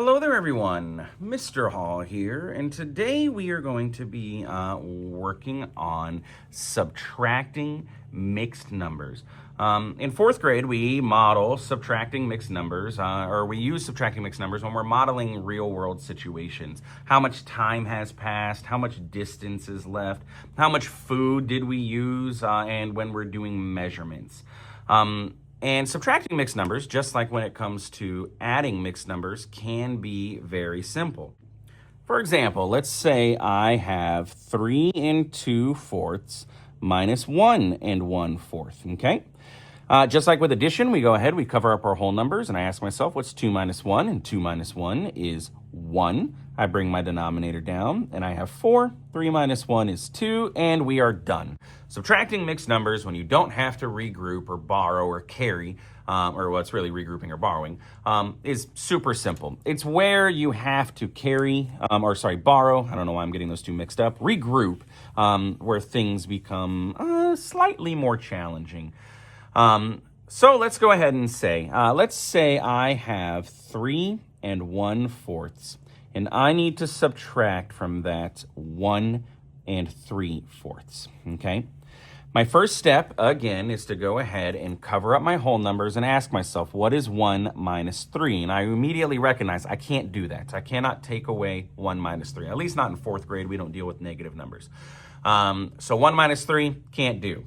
Hello there everyone, Mr. Hall here, and today we are going to be working on subtracting mixed numbers. In fourth grade, we model subtracting mixed numbers, or we use subtracting mixed numbers when we're modeling real world situations. How much time has passed, how much distance is left, how much food did we use, and when we're doing measurements. And subtracting mixed numbers, just like when it comes to adding mixed numbers, can be very simple. For example, let's say I have 3 2/4 minus 1 1/4, okay? Just like with addition, we go ahead, we cover up our whole numbers, and I ask myself, what's 2 minus 1? And 2 minus 1 is 1. I bring my denominator down, and I have 4. 3 minus 1 is 2, and we are done. Subtracting mixed numbers when you don't have to regroup or borrow or carry, or what's really regrouping or borrowing, is super simple. It's where you have to carry, borrow, I don't know why I'm getting those two mixed up, regroup, where things become slightly more challenging. So let's go ahead and say, let's say I have 3 1/4, and I need to subtract from that 1 3/4, okay? My first step, again, is to go ahead and cover up my whole numbers and ask myself, what is 1 minus 3? And I immediately recognize I can't do that. I cannot take away 1 minus 3. At least not in fourth grade. We don't deal with negative numbers. So 1 minus 3, can't do.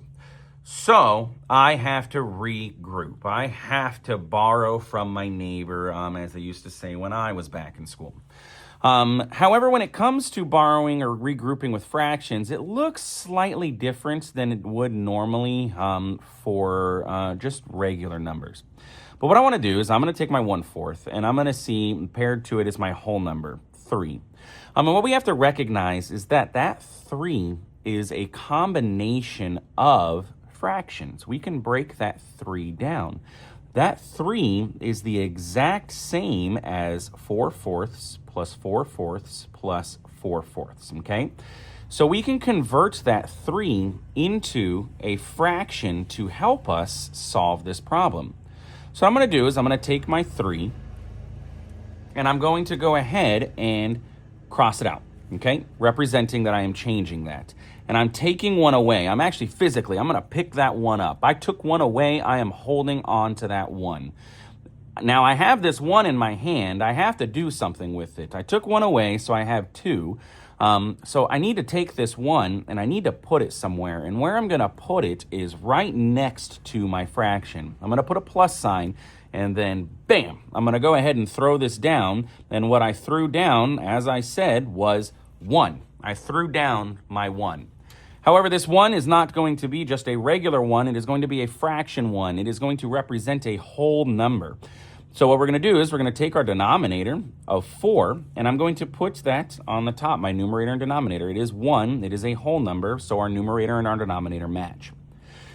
So I have to regroup. I have to borrow from my neighbor, as they used to say when I was back in school. However, when it comes to borrowing or regrouping with fractions, it looks slightly different than it would normally for just regular numbers. But what I want to do is I'm going to take my 1/4 and I'm going to see paired to it is my whole number, 3. And what we have to recognize is that 3 is a combination of fractions. We can break that 3 down. That 3 is the exact same as 4/4 plus 4/4 plus 4/4, okay? So we can convert that 3 into a fraction to help us solve this problem. So what I'm going to do is I'm going to take my 3 and I'm going to go ahead and cross it out, okay? Representing that I am changing that. And I'm taking 1 away. I'm going to pick that 1 up. I took 1 away. I am holding on to that 1. Now I have this 1 in my hand. I have to do something with it. I took 1 away, so I have 2. So I need to take this 1 and I need to put it somewhere. And where I'm going to put it is right next to my fraction. I'm going to put a plus sign and then bam, I'm going to go ahead and throw this down. And what I threw down, as I said, was 1. I threw down my 1. However, this 1 is not going to be just a regular 1. It is going to be a fraction 1. It is going to represent a whole number. So what we're going to do is we're going to take our denominator of 4, and I'm going to put that on the top, my numerator and denominator. It is 1. It is a whole number, so our numerator and our denominator match.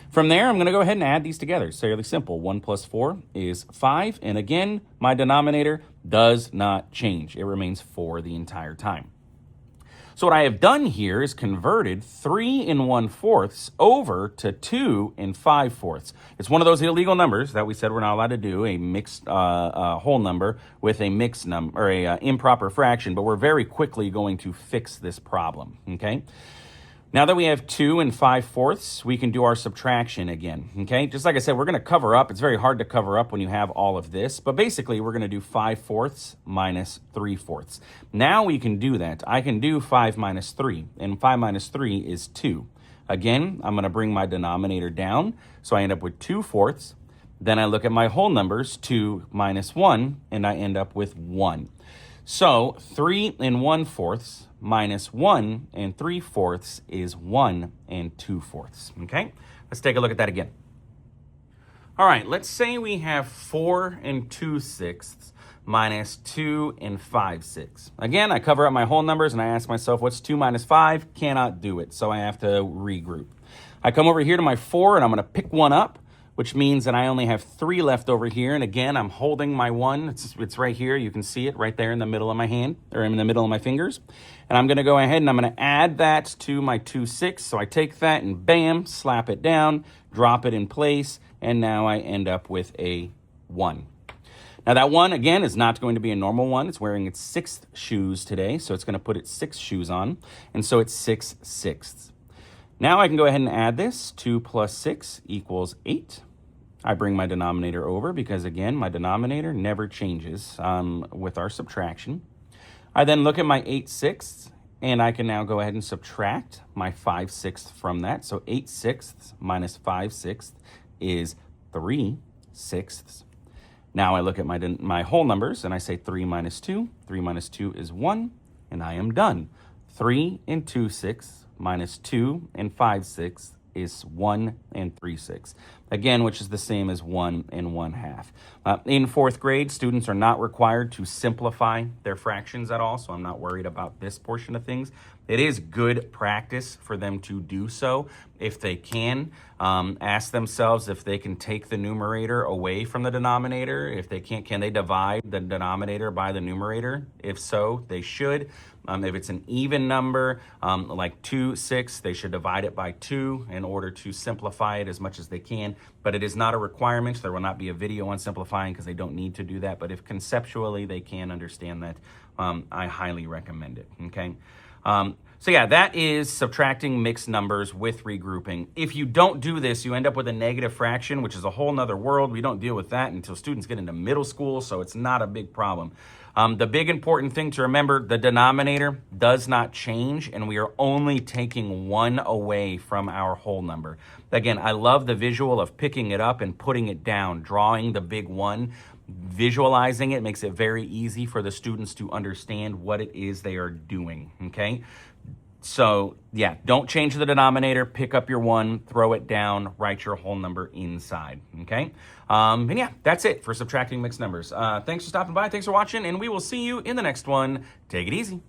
From there, I'm going to go ahead and add these together. It's fairly simple. 1 plus 4 is 5. And again, my denominator does not change. It remains 4 the entire time. So what I have done here is converted 3 1/4 over to 2 5/4. It's one of those illegal numbers that we said we're not allowed to do, a mixed whole number with a mixed number or a improper fraction, but we're very quickly going to fix this problem, okay? Now that we have 2 5/4, we can do our subtraction again, okay? Just like I said, we're going to cover up. It's very hard to cover up when you have all of this, but basically we're going to do 5/4 minus 3/4. Now we can do that. I can do 5 minus 3, and 5 minus 3 is 2. Again, I'm going to bring my denominator down, so I end up with 2/4. Then I look at my whole numbers, 2 minus 1, and I end up with 1. So 3 1/4 minus 1 3/4 is 1 2/4, okay? Let's take a look at that again. All right, let's say we have 4 2/6 minus 2 5/6. Again, I cover up my whole numbers and I ask myself, what's 2 minus 5? Cannot do it, so I have to regroup. I come over here to my 4 and I'm going to pick 1 up, which means that I only have 3 left over here. And again, I'm holding my 1. It's right here. You can see it right there in the middle of my hand, or in the middle of my fingers. And I'm going to go ahead and I'm going to add that to my 2/6. So I take that and bam, slap it down, drop it in place, and now I end up with a 1. Now that 1, again, is not going to be a normal 1. It's wearing its 6th shoes today, so it's going to put its 6 shoes on, and so it's 6/6. Now I can go ahead and add this. 2 plus 6 equals 8. I bring my denominator over because, again, my denominator never changes with our subtraction. I then look at my 8/6, and I can now go ahead and subtract my 5/6 from that. So 8/6 minus 5/6 is 3/6. Now I look at my whole numbers, and I say 3 minus 2. 3 minus 2 is 1, and I am done. 3 and 2/6 minus 2 and 5/6 is 1 and 3/6. Again, which is the same as 1 and 1/2. In 4th grade, students are not required to simplify their fractions at all, so I'm not worried about this portion of things. It is good practice for them to do so if they can. Ask themselves if they can take the numerator away from the denominator. If they can't, can they divide the denominator by the numerator? If so, they should. If it's an even number, like 2/6, they should divide it by 2 in order to simplify it as much as they can. But it is not a requirement. There will not be a video on simplifying because they don't need to do that. But if conceptually they can understand that, I highly recommend it, okay? So yeah, that is subtracting mixed numbers with regrouping. If you don't do this, you end up with a negative fraction, which is a whole nother world. We don't deal with that until students get into middle school, so it's not a big problem. The big important thing to remember, the denominator does not change, and we are only taking 1 away from our whole number. Again, I love the visual of picking it up and putting it down, drawing the big 1. Visualizing it makes it very easy for the students to understand what it is they are doing, okay? So yeah, don't change the denominator, pick up your 1, throw it down, write your whole number inside, okay? And yeah, that's it for subtracting mixed numbers. Thanks for stopping by, thanks for watching, and we will see you in the next one. Take it easy.